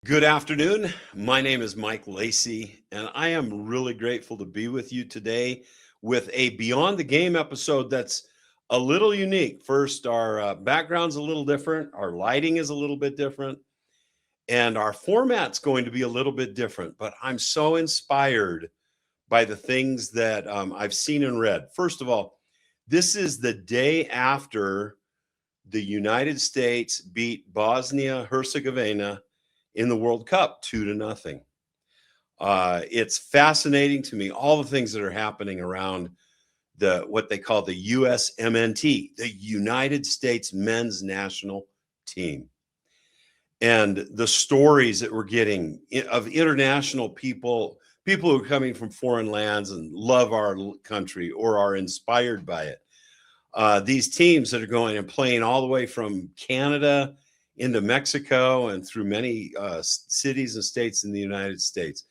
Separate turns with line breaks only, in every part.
Good afternoon. My name is Mike Lacy, and I am really grateful to be with you today with a Beyond the Game episode that's a little unique. First, our background's a little different, our lighting is a little bit different, and our format's going to be a little bit different, but I'm so inspired by the things that I've seen and read. First of all, this is the day after the United States beat Bosnia-Herzegovina in the World Cup 2-0. It's fascinating to me, all the things that are happening around what they call the USMNT, the United States Men's National Team. And the stories that we're getting of international people who are coming from foreign lands and love our country or are inspired by it. These teams that are going and playing all the way from Canada into Mexico and through many cities and states in the United States.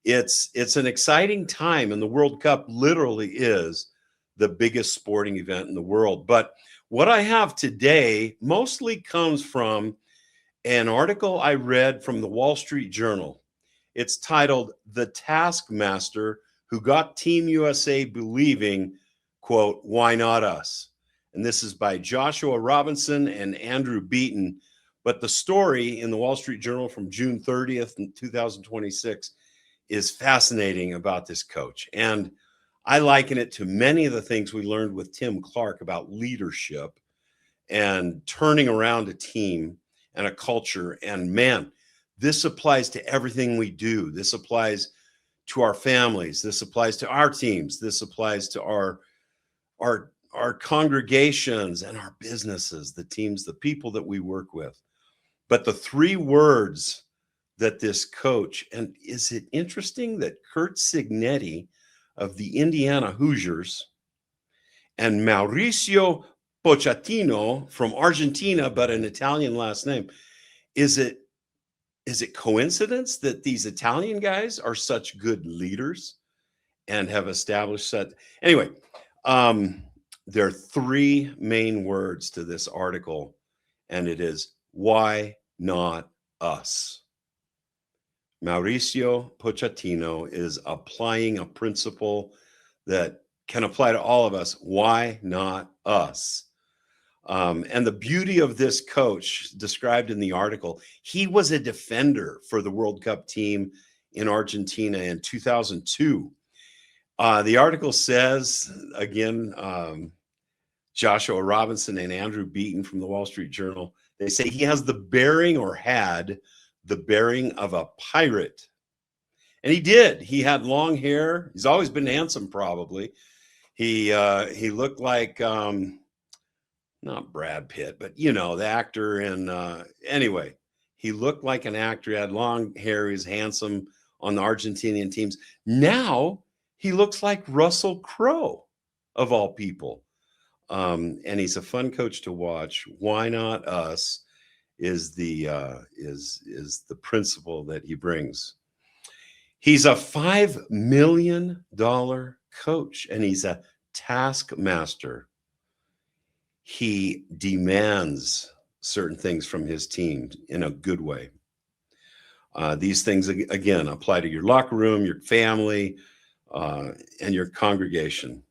It's an exciting time, and the World Cup literally is the biggest sporting event in the world. But what I have today mostly comes from an article I read from the Wall Street Journal. It's titled "The Taskmaster Who Got Team USA Believing, quote, why not us?" And this is by Joshua Robinson and Andrew Beeton. But the story in the Wall Street Journal from June 30th, 2026 is fascinating about this coach. And I liken it to many of the things we learned with Tim Clark about leadership and turning around a team and a culture. And man, this applies to everything we do. This applies to our families. This applies to our teams. This applies to our congregations and our businesses, the teams, the people that we work with. But the three words that this coach, and is it interesting that Curt Cignetti of the Indiana Hoosiers and Mauricio Pochettino from Argentina, but an Italian last name, is it coincidence that these Italian guys are such good leaders and have established that? Anyway, there are three main words to this article, and it is, why not us? Mauricio Pochettino is applying a principle that can apply to all of us. Why not us? And the beauty of this coach described in the article, he was a defender for the World Cup team in Argentina in 2002. The article says, again, Joshua Robinson and Andrew Beeton from the Wall Street Journal, they say he has the bearing, or had the bearing, of a pirate. And he did. He had long hair. He's always been handsome, probably. He looked like, not Brad Pitt, but, you know, the actor. And anyway, he looked like an actor. He had long hair. He was handsome on the Argentinian teams. Now he looks like Russell Crowe, of all people. And he's a fun coach to watch. Why not us is the principle that he brings. He's a $5 million coach, and he's a taskmaster. He demands certain things from his team in a good way. These things, again, apply to your locker room, your family, and your congregation.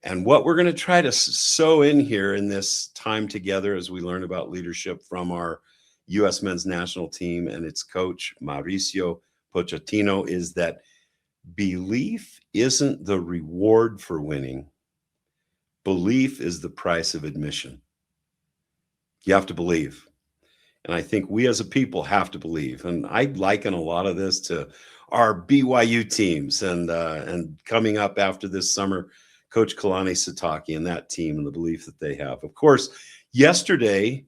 And what we're going to try to sew in here in this time together as we learn about leadership from our U.S. men's national team and its coach, Mauricio Pochettino, is that belief isn't the reward for winning. Belief is the price of admission. You have to believe. And I think we as a people have to believe. And I liken a lot of this to our BYU teams and coming up after this summer, Coach Kalani Sitake and that team and the belief that they have. Of course, yesterday,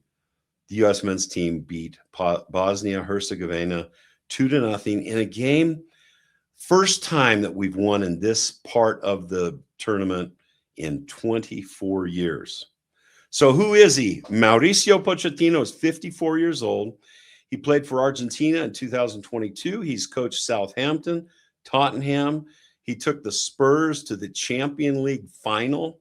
the U.S. men's team beat Bosnia-Herzegovina 2-0 in a game. First time that we've won in this part of the tournament in 24 years. So who is he? Mauricio Pochettino is 54 years old. He played for Argentina in 2022. He's coached Southampton, Tottenham. He took the Spurs to the Champions League final.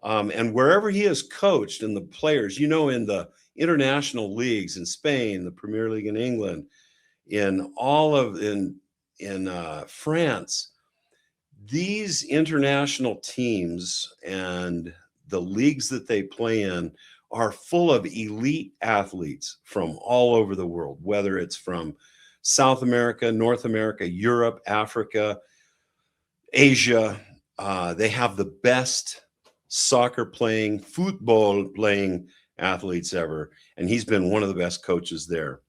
And wherever he has coached, and the players, in the international leagues in Spain, the Premier League in England, in France, these international teams and the leagues that they play in are full of elite athletes from all over the world, whether it's from South America, North America, Europe, Africa, Asia. They have the best soccer playing, football playing athletes ever. And he's been one of the best coaches there.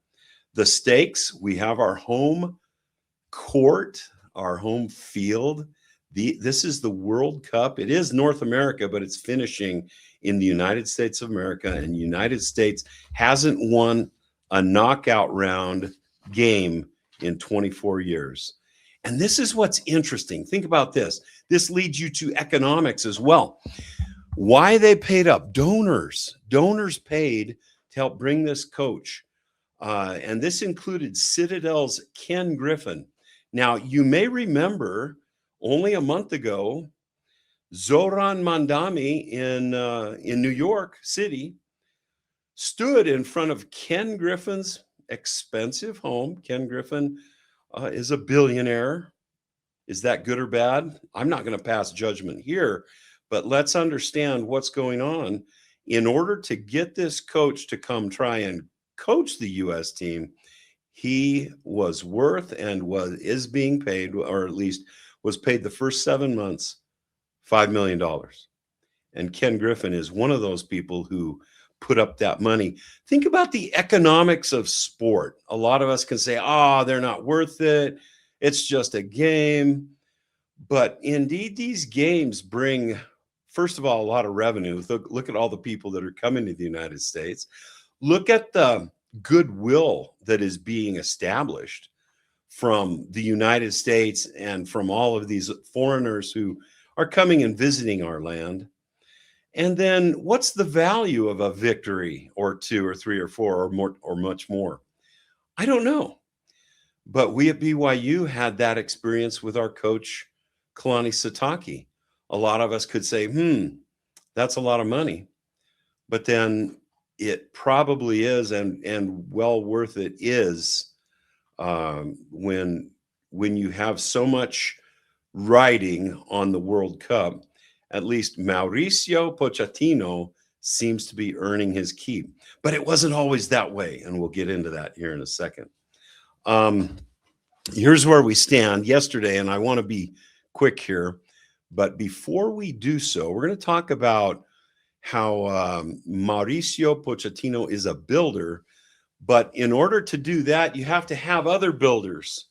The stakes, we have our home court, our home field. This is the World Cup. It is North America, but it's finishing in the United States of America. And the United States hasn't won a knockout round game in 24 years. And this is what's interesting. Think about this. This leads you to economics as well. Why they paid up? Donors paid to help bring this coach. And this included Citadel's Ken Griffin. Now, you may remember only a month ago, Zoran Mandami in New York City stood in front of Ken Griffin's expensive home. Ken Griffin is a billionaire. Is that good or bad? I'm not going to pass judgment here, but let's understand what's going on. In order to get this coach to come try and coach the U.S. team, he was worth and is being paid, or at least was paid the first 7 months, $5 million. And Ken Griffin is one of those people who put up that money. Think about the economics of sport. A lot of us can say, they're not worth it. It's just a game. But indeed, these games bring, first of all, a lot of revenue. Look at all the people that are coming to the United States. Look at the goodwill that is being established from the United States and from all of these foreigners who are coming and visiting our land. And then what's the value of a victory or two or three or four or more or much more? I don't know. But we at BYU had that experience with our coach, Kalani Sitake. A lot of us could say, that's a lot of money. But then it probably is, and well worth it is, when you have so much riding on the World Cup. At least Mauricio Pochettino seems to be earning his keep. But it wasn't always that way, and we'll get into that here in a second. Here's where we stand yesterday, and I want to be quick here. But before we do so, we're going to talk about how Mauricio Pochettino is a builder. But in order to do that, you have to have other builders.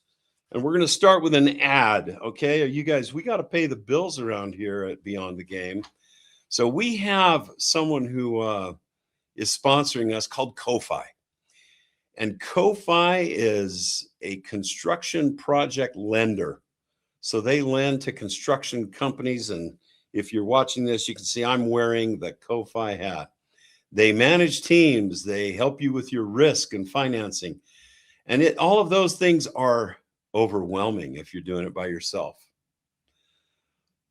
And we're going to start with an ad, okay? You guys, we got to pay the bills around here at Beyond the Game. So we have someone who is sponsoring us called Ko-Fi. And Ko-Fi is a construction project lender. So they lend to construction companies. And if you're watching this, you can see I'm wearing the Ko-Fi hat. They manage teams. They help you with your risk and financing. And all of those things are overwhelming if you're doing it by yourself.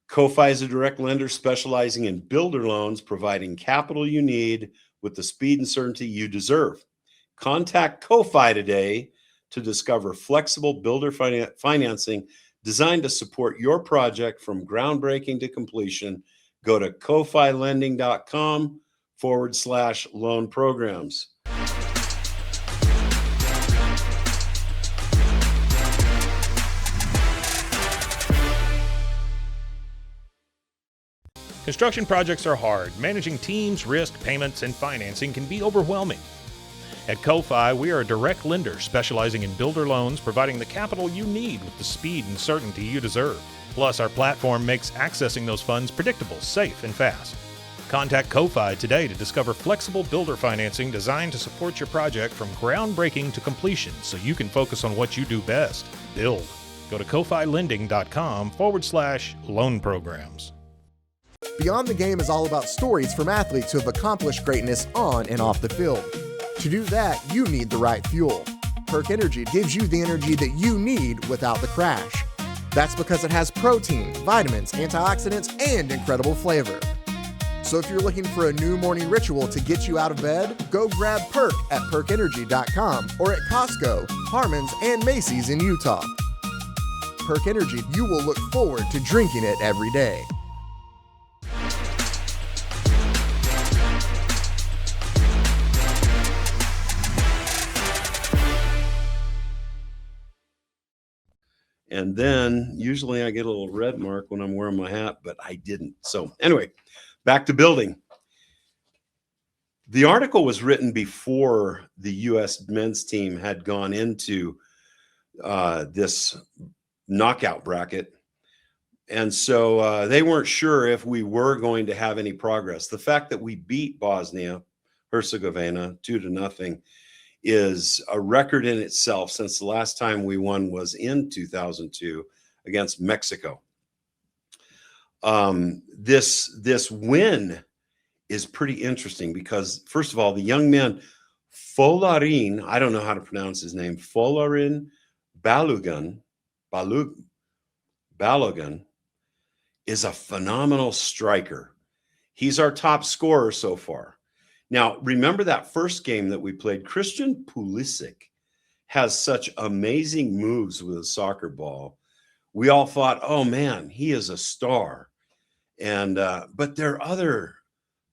Ko-Fi is a direct lender specializing in builder loans, providing capital you need with the speed and certainty you deserve. Contact Ko-Fi today to discover flexible builder financing designed to support your project from groundbreaking to completion. Go to kofilending.com/loan programs.
Construction projects are hard. Managing teams, risk, payments, and financing can be overwhelming. At Ko-Fi, we are a direct lender specializing in builder loans, providing the capital you need with the speed and certainty you deserve. Plus, our platform makes accessing those funds predictable, safe, and fast. Contact Ko-Fi today to discover flexible builder financing designed to support your project from groundbreaking to completion so you can focus on what you do best, build. Go to kofilending.com/loan programs.
Beyond the Game is all about stories from athletes who have accomplished greatness on and off the field. To do that, you need the right fuel. Perk Energy gives you the energy that you need without the crash. That's because it has protein, vitamins, antioxidants, and incredible flavor. So if you're looking for a new morning ritual to get you out of bed, go grab Perk at perkenergy.com or at Costco, Harmon's, and Macy's in Utah. Perk Energy, you will look forward to drinking it every day.
And then usually I get a little red mark when I'm wearing my hat, but I didn't. So anyway, back to building. The article was written before the U.S. men's team had gone into this knockout bracket. And so they weren't sure if we were going to have any progress. The fact that we beat Bosnia-Herzegovina 2-0 is a record in itself, since the last time we won was in 2002 against Mexico. This win is pretty interesting because, first of all, the young man Folarin, I don't know how to pronounce his name, Folarin Balogun is a phenomenal striker. He's our top scorer so far. Now, remember that first game that we played? Christian Pulisic has such amazing moves with a soccer ball. We all thought, oh man, he is a star. And but there are other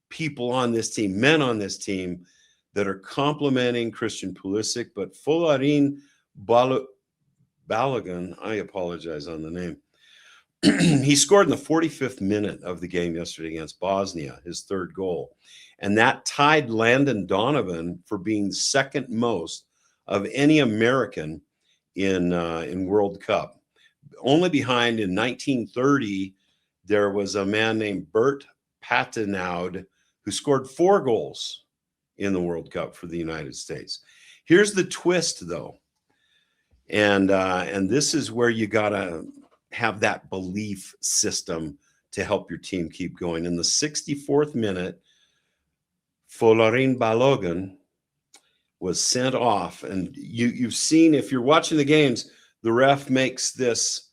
people on this team, men on this team, that are complimenting Christian Pulisic. But Folarin Balogun, I apologize on the name, he scored in the 45th minute of the game yesterday against Bosnia, his third goal. And that tied Landon Donovan for being second most of any American in World Cup. Only behind, in 1930, there was a man named Bert Patinaud who scored 4 goals in the World Cup for the United States. Here's the twist, though. And this is where you got to have that belief system to help your team keep going. In the 64th minute, Folarin Balogun was sent off. And you've seen, if you're watching the games, the ref makes this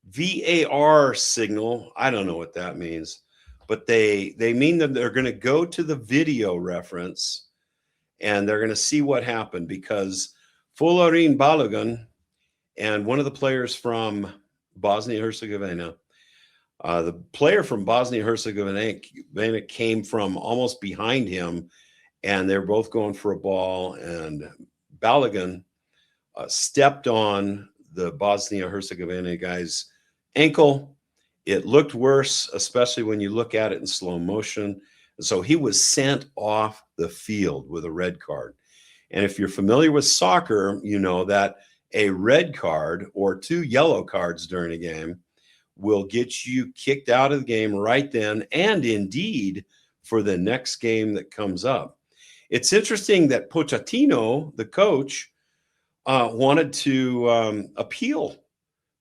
VAR signal. I don't know what that means, but they mean that they're going to go to the video reference and they're going to see what happened, because Folarin Balogun and one of the players from Bosnia-Herzegovina, the player from Bosnia-Herzegovina came from almost behind him, and they're both going for a ball, and Balogun stepped on the Bosnia-Herzegovina guy's ankle. It looked worse, especially when you look at it in slow motion. So he was sent off the field with a red card. And if you're familiar with soccer, you know that a red card or 2 yellow cards during a game will get you kicked out of the game right then, and indeed for the next game that comes up. It's interesting that Pochettino, the coach, wanted to appeal,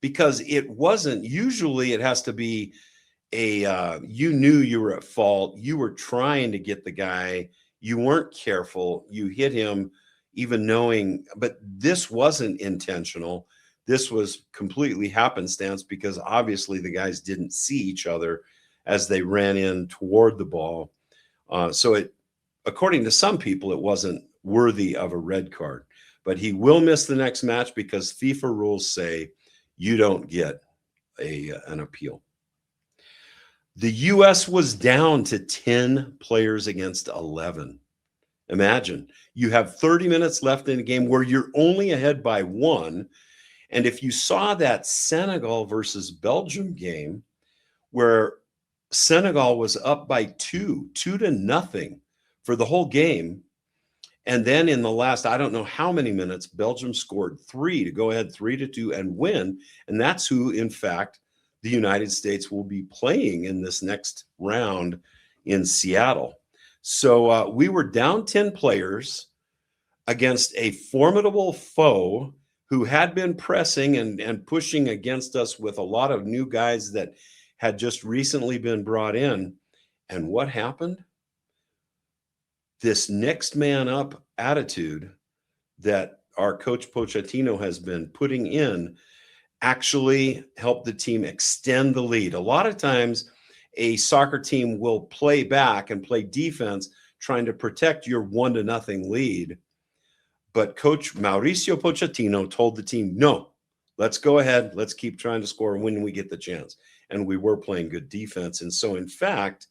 because it wasn't, usually it has to be you knew you were at fault, you were trying to get the guy, you weren't careful, you hit him even knowing, but this wasn't intentional. This was completely happenstance, because obviously the guys didn't see each other as they ran in toward the ball. So it, according to some people, it wasn't worthy of a red card, but he will miss the next match because FIFA rules say you don't get an appeal. The U.S. was down to 10 players against 11. Imagine you have 30 minutes left in a game where you're only ahead by 1. And if you saw that Senegal versus Belgium game, where Senegal was up by 2-0 for the whole game, and then in the last, I don't know how many minutes, Belgium scored 3 to go ahead 3-2 and win. And that's who, in fact, the United States will be playing in this next round in Seattle. So we were down 10 players against a formidable foe who had been pressing and pushing against us with a lot of new guys that had just recently been brought in. And what happened? This next man up attitude that our coach Pochettino has been putting in actually helped the team extend the lead. A lot of times a soccer team will play back and play defense trying to protect your 1-0 lead. But Coach Mauricio Pochettino told the team, no, let's go ahead. Let's keep trying to score when we get the chance. And we were playing good defense. And so, in fact,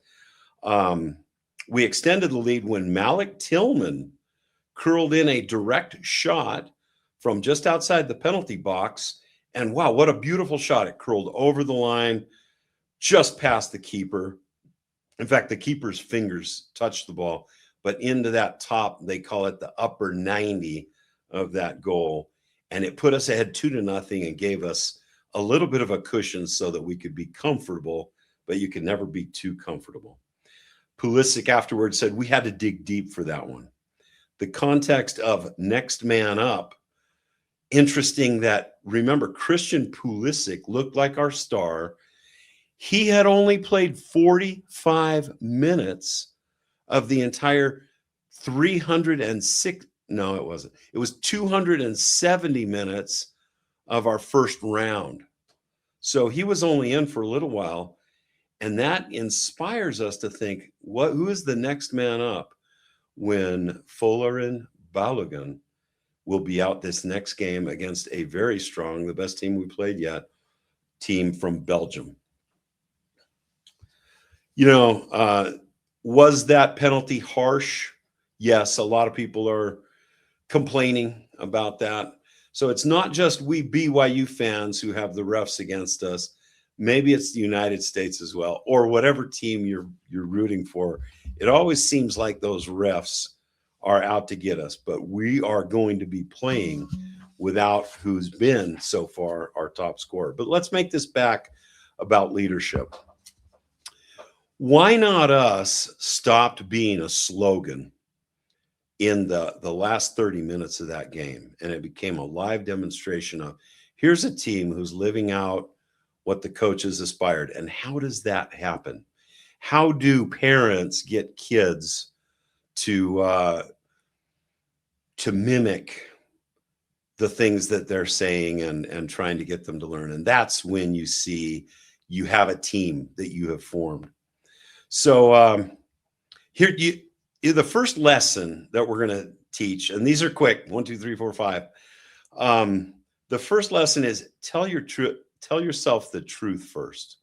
we extended the lead when Malik Tillman curled in a direct shot from just outside the penalty box. And wow, what a beautiful shot. It curled over the line, just past the keeper. In fact, the keeper's fingers touched the ball, but into that top, they call it the upper 90 of that goal. And it put us ahead 2-0 and gave us a little bit of a cushion so that we could be comfortable, but you can never be too comfortable. Pulisic afterwards said we had to dig deep for that one. The context of next man up, interesting that, remember, Christian Pulisic looked like our star. He had only played 45 minutes of the entire 306. No, it wasn't. It was 270 minutes of our first round. So he was only in for a little while. And that inspires us to think, who is the next man up when Folarin Balogun will be out this next game against a very strong, the best team we played yet, team from Belgium. Was that penalty harsh? Yes, a lot of people are complaining about that. So it's not just we BYU fans who have the refs against us. Maybe it's the United States as well, or whatever team you're rooting for. It always seems like those refs are out to get us, but we are going to be playing without who's been so far our top scorer. But let's make this back about leadership. Why not us stopped being a slogan in the last 30 minutes of that game, and it became a live demonstration of here's a team who's living out what the coaches aspired. And how does that happen? How do parents get kids to mimic the things that they're saying and trying to get them to learn? And that's when you see you have a team that you have formed. So here, the first lesson that we're going to teach, and these are quick, 1, 2, 3, 4, 5. The first lesson is tell yourself the truth first.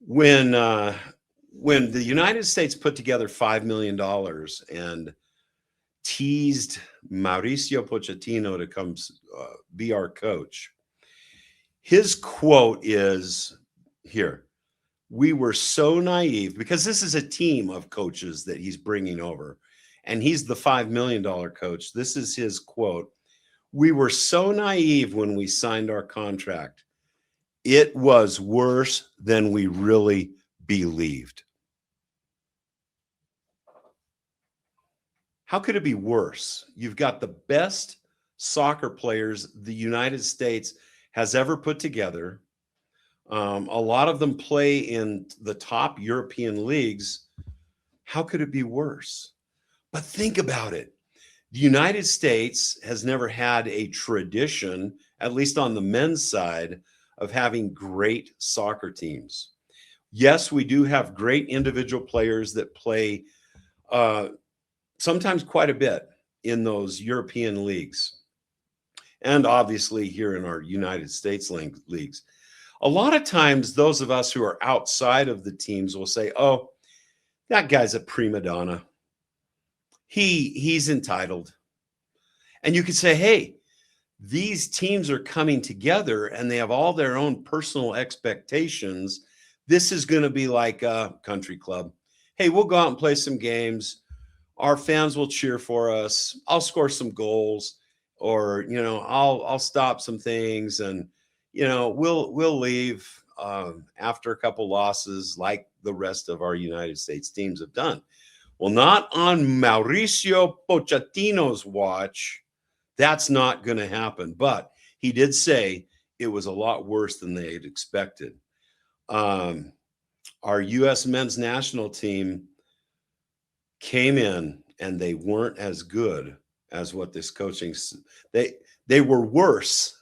When the United States put together $5 million and teased Mauricio Pochettino to come be our coach, his quote is here: we were so naive, because this is a team of coaches that he's bringing over, and he's the $5 million coach. This is his quote: we were so naive when we signed our contract. It was worse than we really believed. How could it be worse? You've got the best soccer players the United States has ever put together. A lot of them play in the top European leagues. How could it be worse? But think about it. The United States has never had a tradition, at least on the men's side, of having great soccer teams. Yes, we do have great individual players that play sometimes quite a bit in those European leagues, and obviously here in our United States leagues. A lot of times, those of us who are outside of the teams will say, oh, that guy's a prima donna. He's entitled. And you could say, hey, these teams are coming together and they have all their own personal expectations. This is going to be like a country club. Hey, we'll go out and play some games. Our fans will cheer for us. I'll score some goals, or, I'll stop some things, and, we'll leave. after a couple losses like the rest of our United States teams have done. Well, not on Mauricio Pochettino's watch. That's not going to happen. But he did say it was a lot worse than they had expected. Our U.S. men's national team came in and they weren't as good as what this coaching, they were worse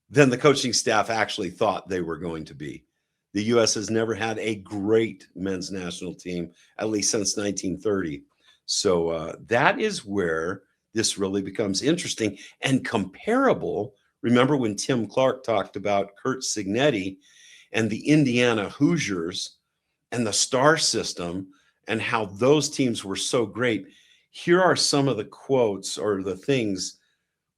than the coaching staff actually thought they were going to be. The U.S. has never had a great men's national team, at least since 1930. So that is where this really becomes interesting and comparable. Remember when Tim Clark talked about Kurt Signetti and the Indiana Hoosiers and the star system and how those teams were so great? Here are some of the quotes or the things.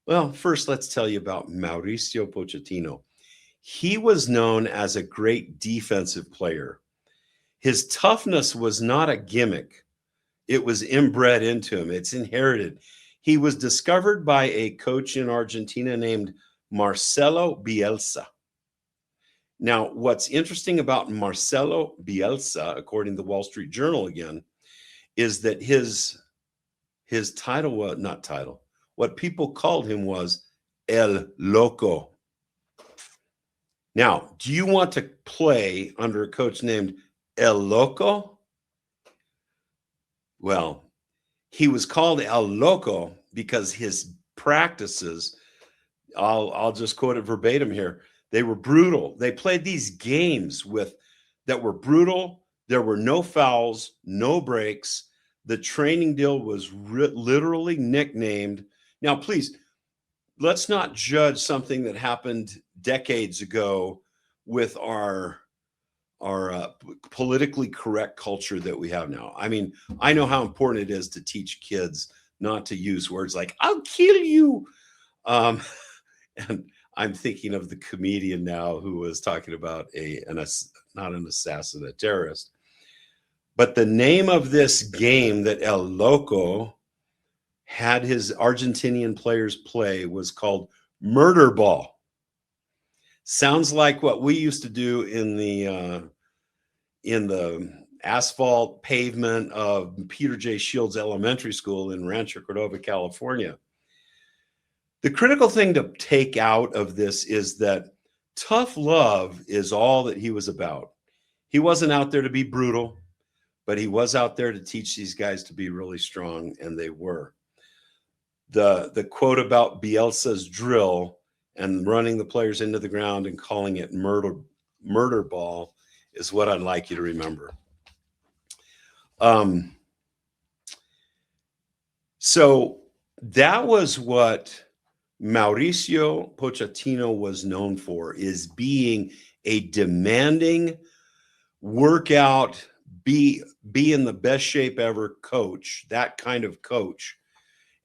Well, first, let's tell you about Mauricio Pochettino. He was known as a great defensive player. His toughness was not a gimmick. It was inbred into him. It's inherited. He was discovered by a coach in Argentina named Marcelo Bielsa. Now, what's interesting about Marcelo Bielsa, according to the Wall Street Journal again, is that his title was not title. What people called him was El Loco. Now, do you want to play under a coach named El Loco? Well, he was called El Loco because his practices, I'll just quote it verbatim here, they were brutal. They played these games that were brutal. There were no fouls, no breaks. The training deal was literally nicknamed. Now, please, let's not judge something that happened decades ago with our politically correct culture that we have now. I mean, I know how important it is to teach kids not to use words like "I'll kill you," and I'm thinking of the comedian now who was talking about not an assassin, a terrorist. But the name of this game that El Loco had his Argentinian players play was called Murderball. Sounds like what we used to do in the asphalt pavement of Peter J. Shields Elementary School in Rancho Cordova, California. The critical thing to take out of this is that tough love is all that he was about. He wasn't out there to be brutal, but he was out there to teach these guys to be really strong, and they were. The quote about Bielsa's drill and running the players into the ground and calling it murder ball is what I'd like you to remember. So that was what Mauricio Pochettino was known for, is being a demanding workout, be in the best shape ever coach, that kind of coach.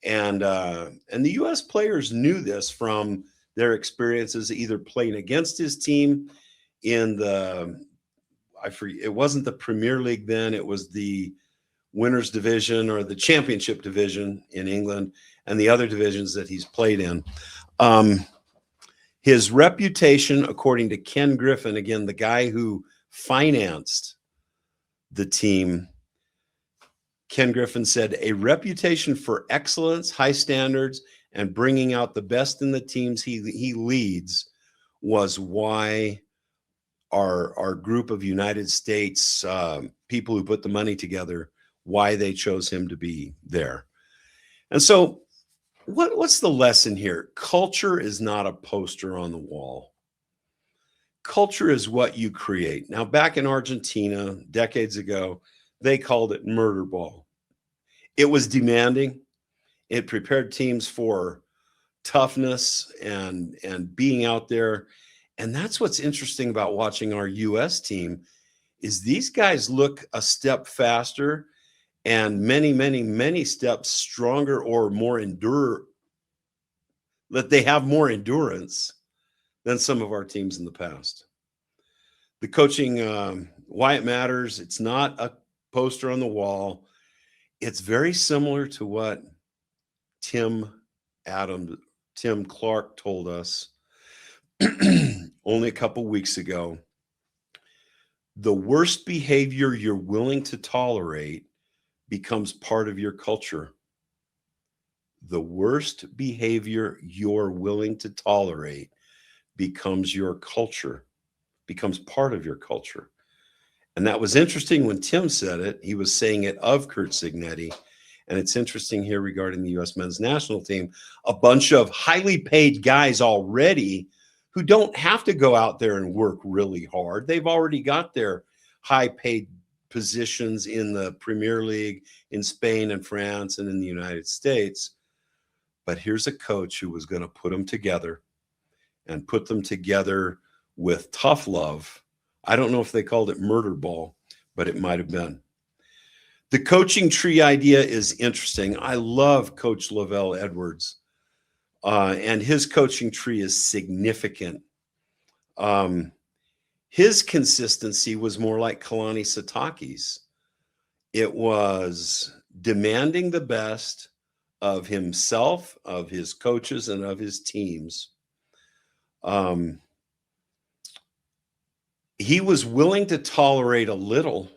And the U.S. players knew this from their experiences either playing against his team in it wasn't the Premier League then, it was the Winners Division or the Championship Division in England and the other divisions that he's played in. His reputation, according to Ken Griffin, again, the guy who financed the team, Ken Griffin said, a reputation for excellence, high standards, and bringing out the best in the teams he leads was why our group of United States people who put the money together, why they chose him to be there. And so what's the lesson here? Culture is not a poster on the wall. Culture is what you create. Now, back in Argentina, decades ago, they called it Murderball. It was demanding. It prepared teams for toughness and being out there. And that's what's interesting about watching our U.S. team is these guys look a step faster and many, many, many steps stronger or more that they have more endurance than some of our teams in the past. The coaching, why it matters, it's not a poster on the wall. It's very similar to what Tim Clark told us only a couple weeks ago The worst behavior you're willing to tolerate becomes part of your culture. The worst behavior you're willing to tolerate becomes your culture, becomes part of your culture. And that was interesting when Tim said it. He was saying it of Curt Cignetti. And it's interesting here regarding the U.S. men's national team, a bunch of highly paid guys already who don't have to go out there and work really hard. They've already got their high paid positions in the Premier League, in Spain and France and in the United States. But here's a coach who was going to put them together and put them together with tough love. I don't know if they called it Murderball, but it might have been. The coaching tree idea is interesting. I love Coach Lavelle Edwards, and his coaching tree is significant. His consistency was more like Kalani Sitake's. It was demanding the best of himself, of his coaches, and of his teams. He was willing to tolerate a little,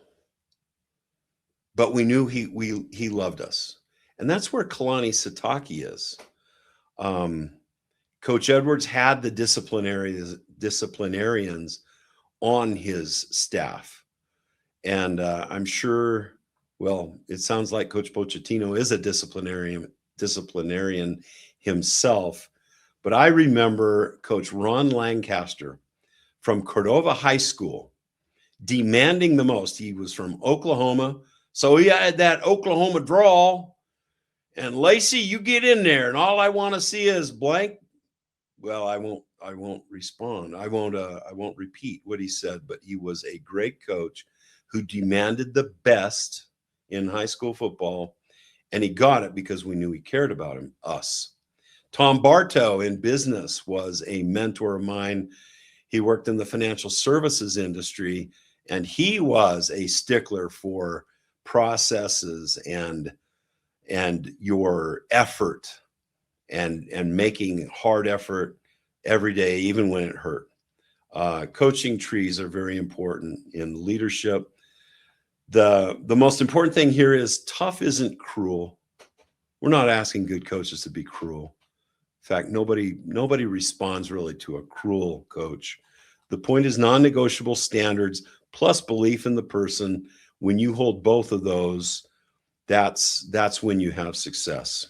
but we knew he loved us. And that's where Kalani Sitake is. Coach Edwards had the disciplinarians on his staff. And I'm sure, well, it sounds like Coach Pochettino is a disciplinarian himself. But I remember Coach Ron Lancaster from Cordova High School demanding the most. He was from Oklahoma, so he had that Oklahoma drawl. And Lacy, you get in there, and all I want to see is blank. Well, I won't respond. I won't repeat what he said, but he was a great coach who demanded the best in high school football, and he got it because we knew he cared about us. Tom Bartow in business was a mentor of mine. He worked in the financial services industry, and he was a stickler for processes and your effort and making hard effort every day, even when it hurt. Coaching trees are very important in leadership. The most important thing here is tough isn't cruel. We're not asking good coaches to be cruel. In fact, nobody responds really to a cruel coach. The point is non-negotiable standards plus belief in the person. When you hold both of those, that's when you have success.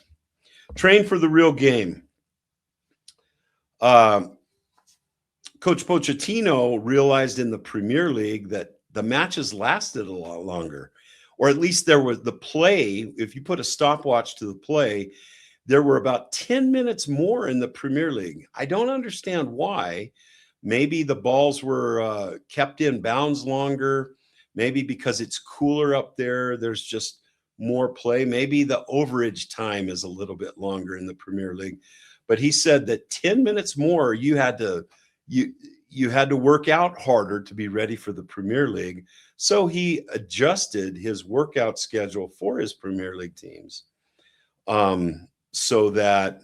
Train for the real game. Coach Pochettino realized in the Premier League that the matches lasted a lot longer, or at least there was the play. If you put a stopwatch to the play, there were about 10 minutes more in the Premier League. I don't understand why. Maybe the balls were kept in bounds longer. Maybe because it's cooler up there, there's just more play. Maybe the overage time is a little bit longer in the Premier League. But he said that 10 minutes more, you had to work out harder to be ready for the Premier League. So he adjusted his workout schedule for his Premier League teams, so that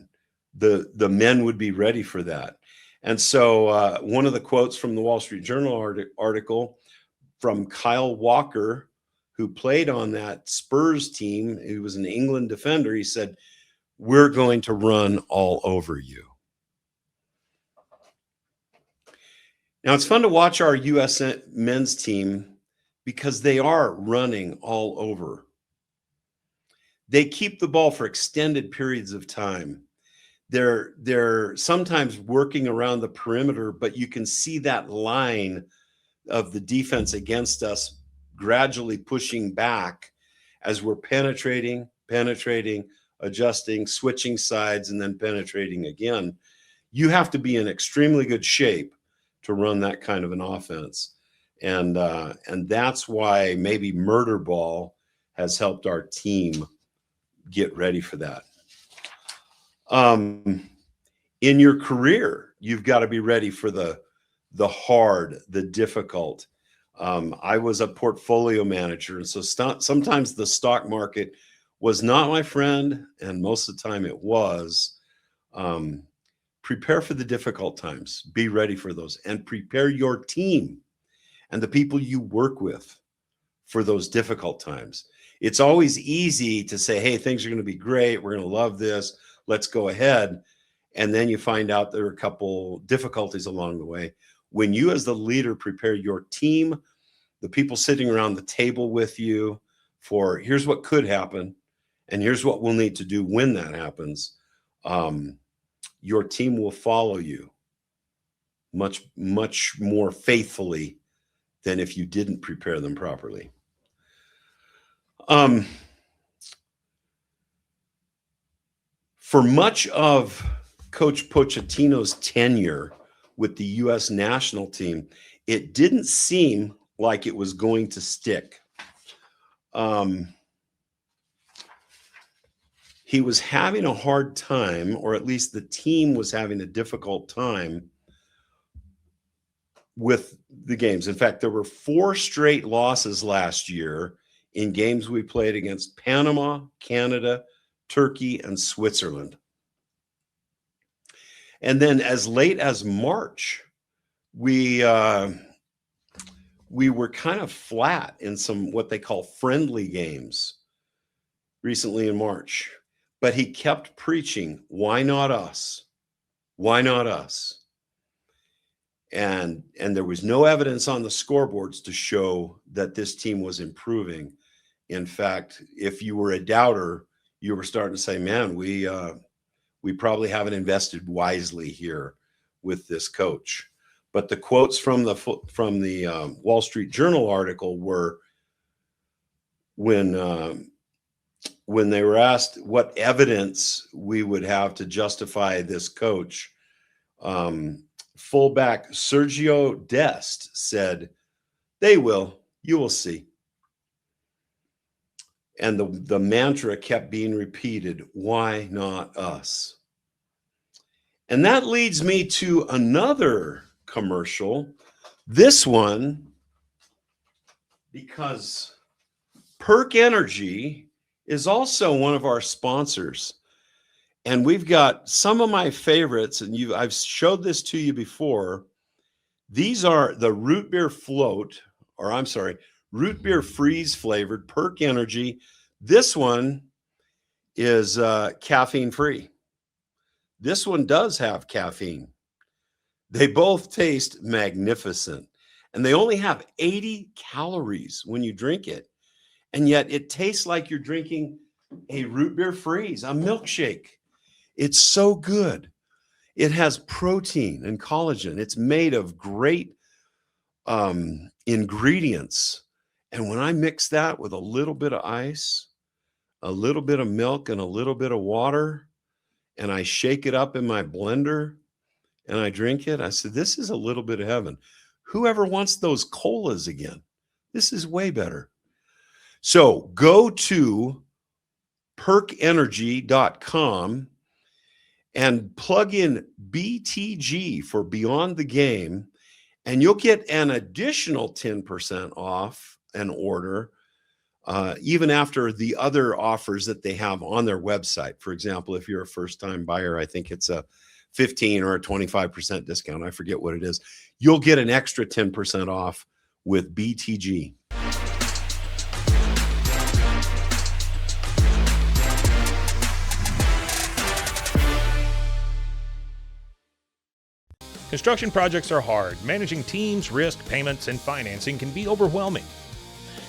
the men would be ready for that. And so one of the quotes from the Wall Street Journal article from Kyle Walker, who played on that Spurs team, who was an England defender, he said, "We're going to run all over you." Now, it's fun to watch our U.S. men's team because they are running all over. They keep the ball for extended periods of time. They're sometimes working around the perimeter, but you can see that line of the defense against us gradually pushing back as we're penetrating, adjusting, switching sides, and then penetrating again. You have to be in extremely good shape to run that kind of an offense. And that's why maybe Murderball has helped our team get ready for that. In your career, you've got to be ready for the hard, the difficult. I was a portfolio manager, and so sometimes the stock market was not my friend, and most of the time it was. Prepare for the difficult times. Be ready for those, and prepare your team. and the people you work with for those difficult times. It's always easy to say, hey, things are going to be great. We're going to love this. Let's go ahead. And then you find out there are a couple difficulties along the way. When you as the leader prepare your team, the people sitting around the table with you for here's what could happen and here's what we'll need to do when that happens, your team will follow you much, much more faithfully than if you didn't prepare them properly. For much of Coach Pochettino's tenure with the U.S. national team, it didn't seem like it was going to stick. He was having a hard time, or at least the team was having a difficult time with the games. In fact, there were 4 straight losses last year in games we played against Panama, Canada, Turkey, and Switzerland. And then as late as March, we were kind of flat in some what they call friendly games recently in March. But he kept preaching, why not us? Why not us? And there was no evidence on the scoreboards to show that this team was improving. In fact, if you were a doubter, you were starting to say, man, we probably haven't invested wisely here with this coach. But the quotes from the Wall Street Journal article were when they were asked what evidence we would have to justify this coach, fullback Sergio Dest said, they will, you will see. And the mantra kept being repeated, why not us? And that leads me to another commercial. This one, because Perk Energy is also one of our sponsors. And we've got some of my favorites, and I've showed this to you before. These are the root beer float, or I'm sorry, root beer freeze flavored Perk Energy. This one is caffeine free. This one does have caffeine. They both taste magnificent, and they only have 80 calories when you drink it. And yet it tastes like you're drinking a root beer freeze, a milkshake. It's so good. It has protein and collagen. It's made of great ingredients. And when I mix that with a little bit of ice, a little bit of milk, and a little bit of water, and I shake it up in my blender and I drink it, I said, this is a little bit of heaven. Whoever wants those colas again? This is way better. So go to perkenergy.com and plug in BTG for Beyond the Game, and you'll get an additional 10% off an order, even after the other offers that they have on their website. For example, if you're a first-time buyer, I think it's a 15 or a 25% discount. I forget what it is. You'll get an extra 10% off with BTG.
Construction projects are hard. Managing teams, risk, payments, and financing can be overwhelming.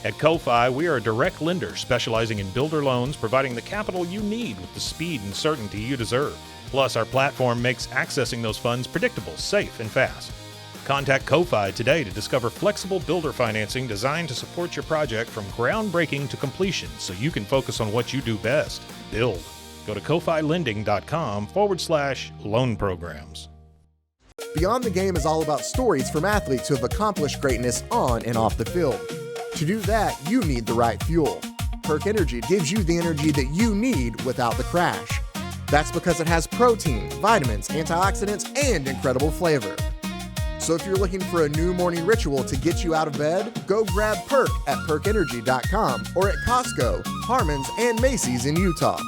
At Ko-Fi, we are a direct lender specializing in builder loans, providing the capital you need with the speed and certainty you deserve. Plus, our platform makes accessing those funds predictable, safe, and fast. Contact Ko-Fi today to discover flexible builder financing designed to support your project from groundbreaking to completion so you can focus on what you do best, build. Go to kofilending.com/loan programs.
Beyond the Game is all about stories from athletes who have accomplished greatness on and off the field. To do that, you need the right fuel. Perk Energy gives you the energy that you need without the crash. That's because it has protein, vitamins, antioxidants, and incredible flavor. So if you're looking for a new morning ritual to get you out of bed, go grab Perk at perkenergy.com or at Costco, Harmon's, and Macy's in Utah.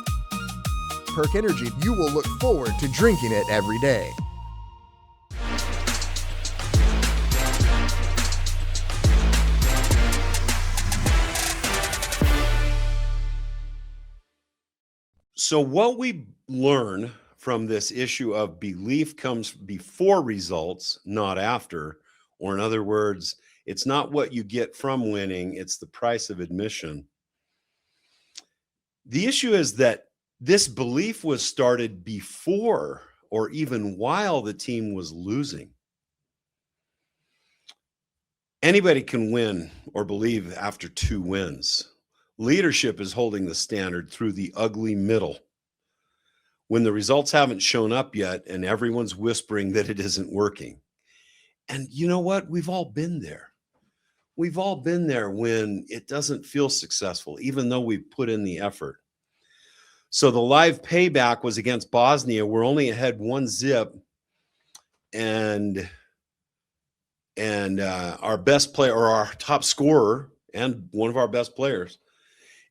Perk Energy, you will look forward to drinking it every day.
So what we learn from this issue of belief comes before results, not after, or in other words, it's not what you get from winning, it's the price of admission. The issue is that this belief was started before or even while the team was losing. Anybody can win or believe after 2 wins. Leadership is holding the standard through the ugly middle. When the results haven't shown up yet and everyone's whispering that it isn't working. And you know what? We've all been there. We've all been there when it doesn't feel successful, even though we've put in the effort. So the live payback was against Bosnia. We're only ahead 1-0, and our best player, or our top scorer, and one of our best players,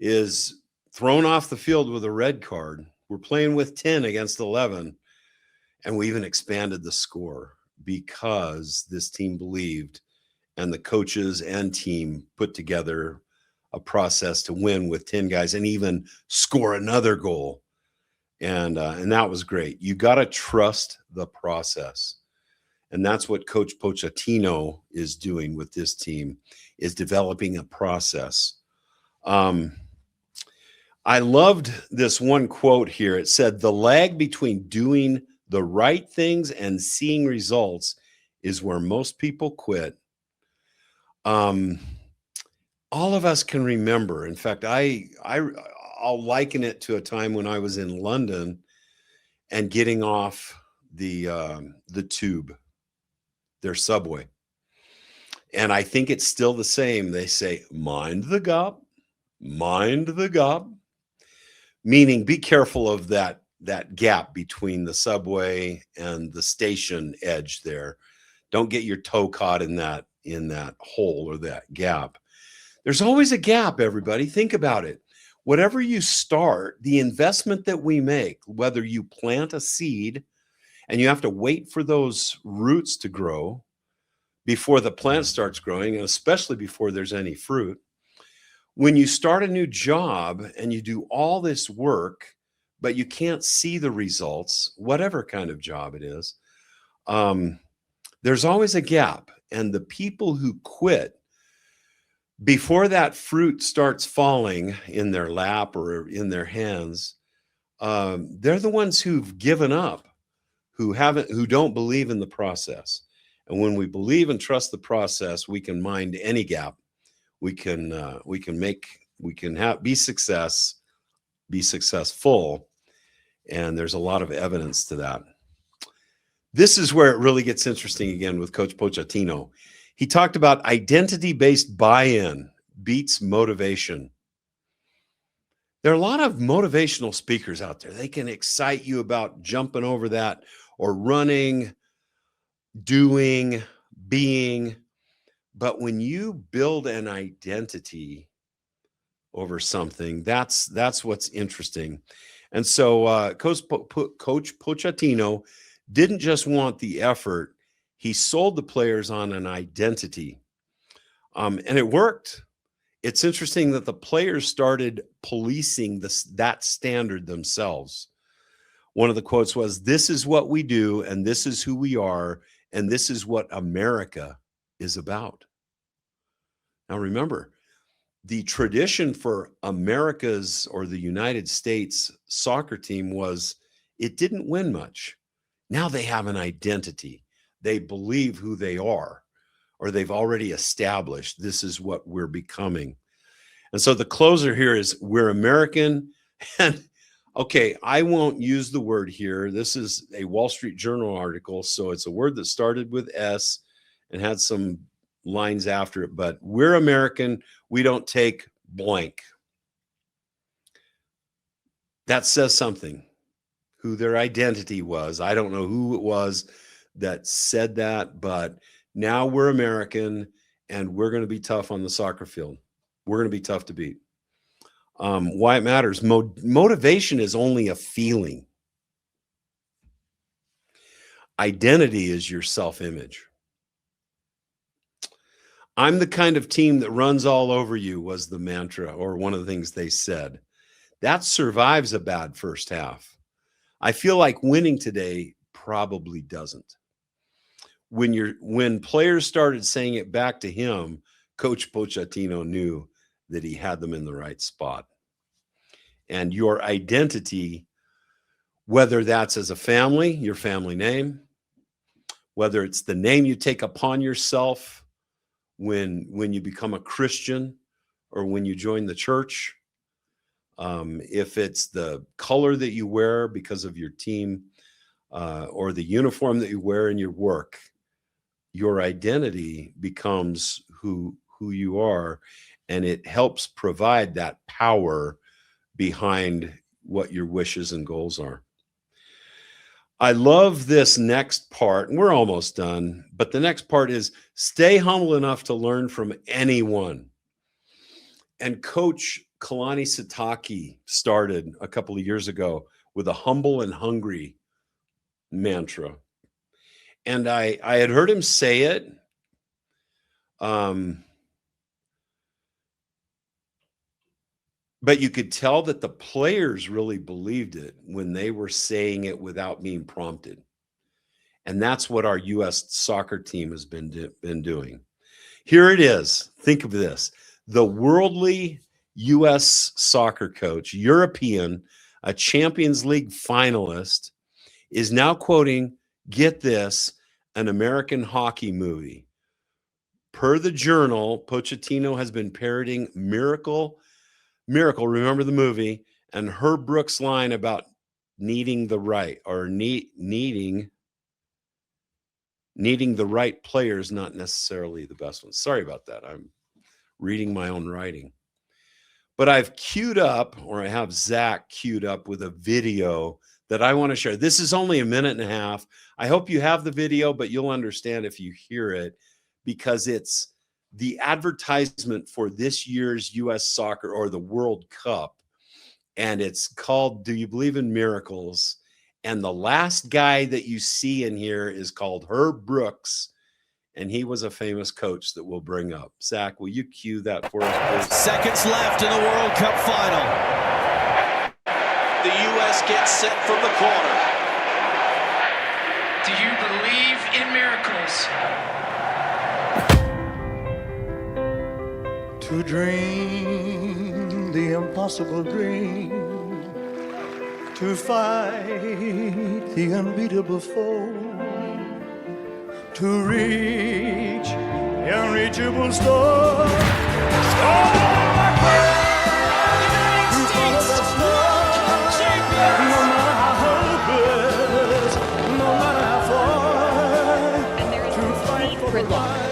is thrown off the field with a red card. We're playing with 10 against 11, and we even expanded the score because this team believed, and the coaches and team put together a process to win with 10 guys and even score another goal. And that was great. You got to trust the process. And that's what Coach Pochettino is doing with this team, is developing a process. I loved this one quote here. It said, "The lag between doing the right things and seeing results is where most people quit." All of us can remember. In fact, I'll liken it to a time when I was in London and getting off the tube, their subway. And I think it's still the same. They say, mind the gap, meaning be careful of that gap between the subway and the station edge there. Don't get your toe caught in that hole or that gap. There's always a gap, everybody. Think about it. Whatever you start, the investment that we make, whether you plant a seed and you have to wait for those roots to grow before the plant starts growing, and especially before there's any fruit. When you start a new job and you do all this work, but you can't see the results, whatever kind of job it is, there's always a gap. And the people who quit before that fruit starts falling in their lap or in their hands, they're the ones who've given up, who don't believe in the process. And when we believe and trust the process, we can mind any gap. We can be successful. And there's a lot of evidence to that. This is where it really gets interesting again with Coach Pochettino. He talked about identity-based buy-in beats motivation. There are a lot of motivational speakers out there. They can excite you about jumping over that or running, doing, being. But when you build an identity over something, that's what's interesting. And so Coach Pochettino didn't just want the effort. He sold the players on an identity. And it worked. It's interesting that the players started policing that standard themselves. One of the quotes was, "This is what we do, and this is who we are, and this is what America is about." Now remember, the tradition for America's or the United States soccer team was it didn't win much. Now they have an identity. They believe who they are, or they've already established this is what we're becoming. And so the closer here is we're American. And okay, I won't use the word here. This is a Wall Street Journal article. So it's a word that started with S and had some lines after it, but we're American. We don't take blank. That says something, who their identity was. I don't know who it was that said that, but now we're American and we're going to be tough on the soccer field. We're going to be tough to beat. Why it matters. Motivation is only a feeling. Identity is your self-image. I'm the kind of team that runs all over you was the mantra, or one of the things they said. that survives a bad first half. I feel like winning today probably doesn't. When players started saying it back to him, Coach Pochettino knew that he had them in the right spot. And your identity, whether that's as a family, your family name, whether it's the name you take upon yourself when you become a Christian or when you join the church, if it's the color that you wear because of your team or the uniform that you wear in your work, your identity becomes who you are, and it helps provide that power behind what your wishes and goals are. I love this next part, and we're almost done, but the next part is stay humble enough to learn from anyone. And Coach Kalani Sitake started a couple of years ago with a humble and hungry mantra. And I had heard him say it. But you could tell that the players really believed it when they were saying it without being prompted. And that's what our U.S. soccer team has been doing. Here it is. Think of this. The worldly U.S. soccer coach, European, a Champions League finalist, is now quoting, get this, an American hockey movie. Per the Journal, Pochettino has been parroting Miracle, remember the movie, and Herb Brooks' line about needing the right, or needing the right players, not necessarily the best ones. Sorry about that. I'm reading my own writing. But I've queued up, or I have Zach queued up with a video that I want to share. This is only a minute and a half. I hope you have the video, but you'll understand if you hear it, because it's the advertisement for this year's U.S. Soccer or the World Cup. And it's called, Do You Believe in Miracles? And the last guy that you see in here is called Herb Brooks. And he was a famous coach that we'll bring up. Zach, will you cue that for us, please?
Seconds left in the World Cup final. The U.S. gets set from the corner.
Do you believe in miracles?
To dream the impossible dream, to fight the unbeatable foe, to reach the unreachable star.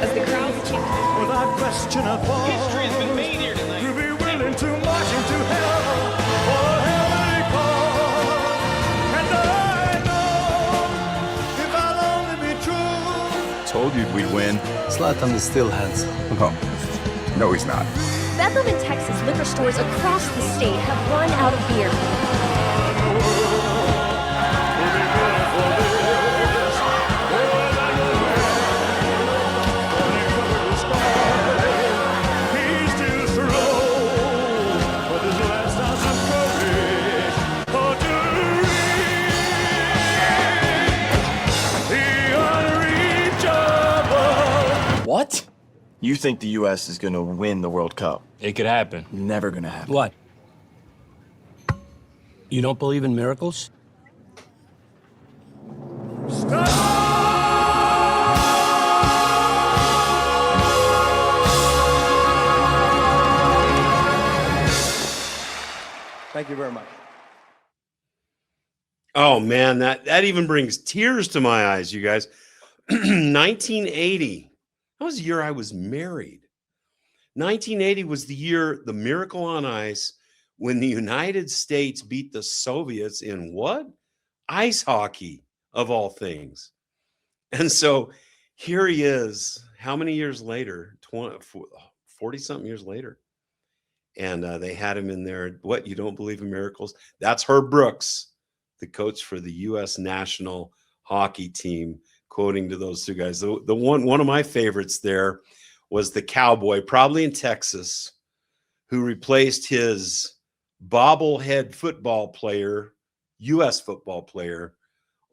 As the crowds cheer.
Without question of all,
History has been made here tonight.
to be willing to march into hell for a heavenly cause. And I know if I'll only be true.
Told you we'd win.
Zlatan is still handsome.
Oh, no, he's not.
Bethlehem, Texas liquor stores across the state have run out of beer.
What? You think the U.S. is going to win the World Cup?
It could happen.
Never going to happen.
What? You don't believe in miracles?
Thank you very much.
Oh, man, that even brings tears to my eyes, you guys. 1980. That was the year I was married. 1980 was the year, the miracle on ice, when the United States beat the Soviets in what? Ice hockey, of all things. And so here he is, how many years later? 40-something years later. And they had him in there. What, you don't believe in miracles? That's Herb Brooks, the coach for the U.S. national hockey team, quoting to those two guys. The one of my favorites there was the cowboy, probably in Texas, who replaced his bobblehead football player, U.S. football player,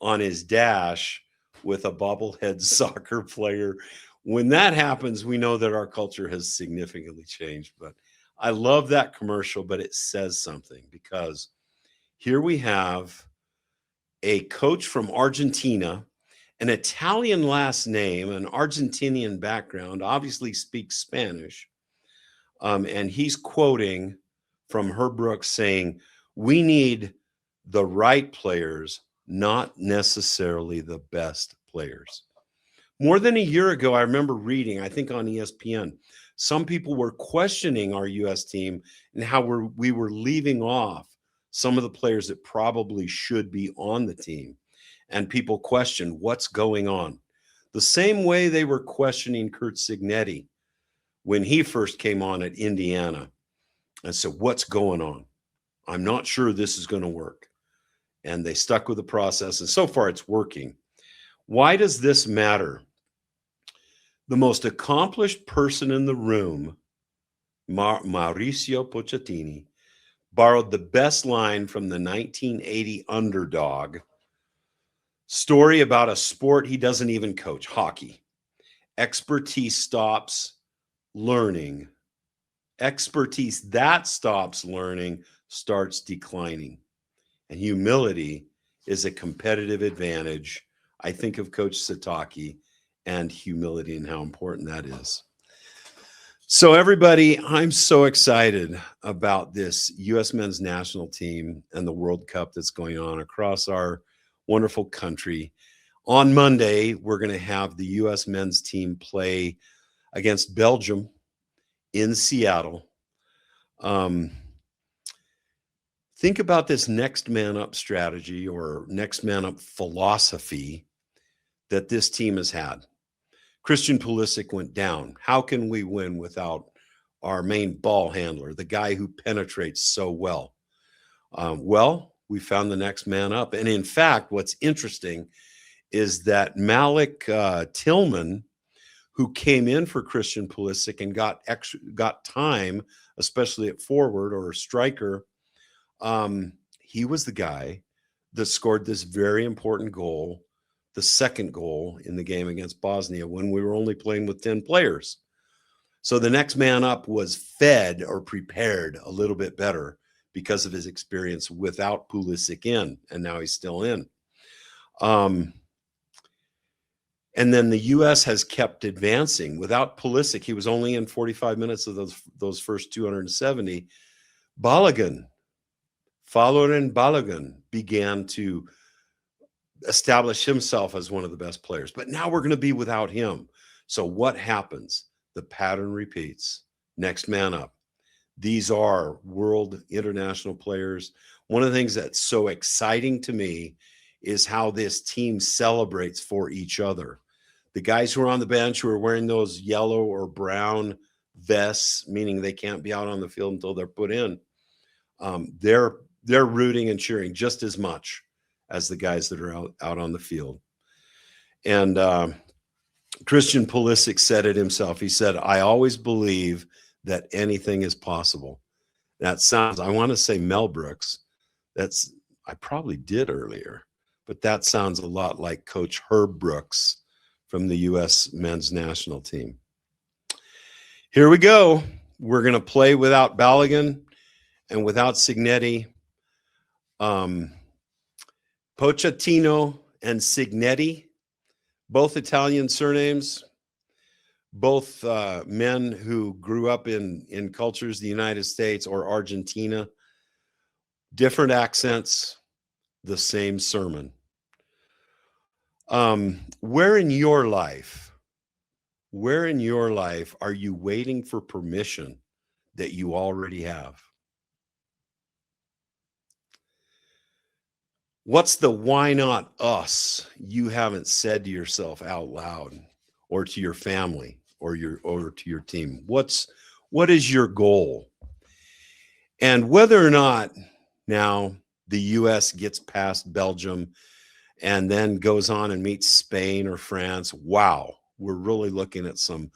on his dash with a bobblehead soccer player. When that happens, we know that our culture has significantly changed. But I love that commercial, but it says something, because here we have a coach from Argentina, an Italian last name, an Argentinian background, obviously speaks Spanish. And he's quoting from Herb Brooks saying, "We need the right players, not necessarily the best players." More than a year ago, I remember reading, I think on ESPN, some people were questioning our U.S. team and how we were leaving off some of the players that probably should be on the team. And people questioned what's going on. The same way they were questioning Curt Cignetti when he first came on at Indiana. And so what's going on? I'm not sure this is going to work. And they stuck with the process. And so far it's working. Why does this matter? The most accomplished person in the room, Mauricio Pochettino, borrowed the best line from the 1980 Underdog story about a sport he doesn't even coach, hockey. Expertise stops learning. Expertise that stops learning starts declining. And humility is a competitive advantage. I think of Coach Sataki and humility and how important that is. So everybody, I'm so excited about this U.S. men's national team and the World Cup that's going on across our wonderful country. On Monday, we're going to have the U.S. men's team play against Belgium in Seattle. Think about this next man up strategy or next man up philosophy that this team has had. Christian Pulisic went down. How can we win without our main ball handler, the guy who penetrates so well? Well, we found the next man up. And in fact, what's interesting is that Malik Tillman, who came in for Christian Pulisic and got time, especially at forward or striker, he was the guy that scored this very important goal, the second goal in the game against Bosnia when we were only playing with 10 players. So the next man up was fed or prepared a little bit better because of his experience without Pulisic in, and now he's still in. And then the U.S. has kept advancing. Without Pulisic, he was only in 45 minutes of those first 270. Balogun began to establish himself as one of the best players. But now we're going to be without him. So what happens? The pattern repeats. Next man up. These are world international players. One of the things that's so exciting to me is how this team celebrates for each other. The guys who are on the bench who are wearing those yellow or brown vests, meaning they can't be out on the field until they're put in, they're rooting and cheering just as much as the guys that are out on the field. And Christian Pulisic said it himself. He said, "I always believe that anything is possible." That sounds, I want to say Mel Brooks. I probably did earlier, but that sounds a lot like Coach Herb Brooks from the U.S. men's national team. Here we go. We're going to play without Balogun and without Cignetti. Pochettino and Cignetti, both Italian surnames, both men who grew up in cultures, the United States or Argentina, different accents, the same sermon. Where in your life are you waiting for permission that you already have? What's the why not us you haven't said to yourself out loud or to your family or to your team? What is your goal? And whether or not now the U.S. gets past Belgium and then goes on and meets Spain or France, wow, we're really looking at some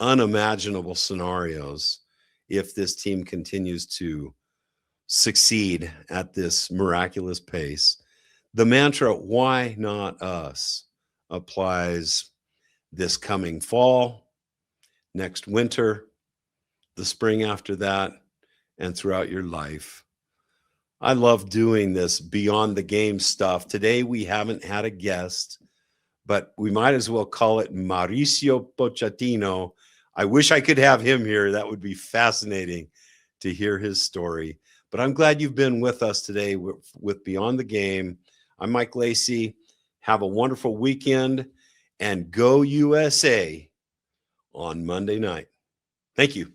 unimaginable scenarios if this team continues to succeed at this miraculous pace, the mantra, why not us, applies this coming fall, next winter, the spring after that, and throughout your life. I love doing this beyond the game stuff. Today, we haven't had a guest, but we might as well call it Mauricio Pochettino. I wish I could have him here. That would be fascinating to hear his story. But I'm glad you've been with us today with Beyond the Game. I'm Mike Lacy. Have a wonderful weekend, and go USA on Monday night. Thank you.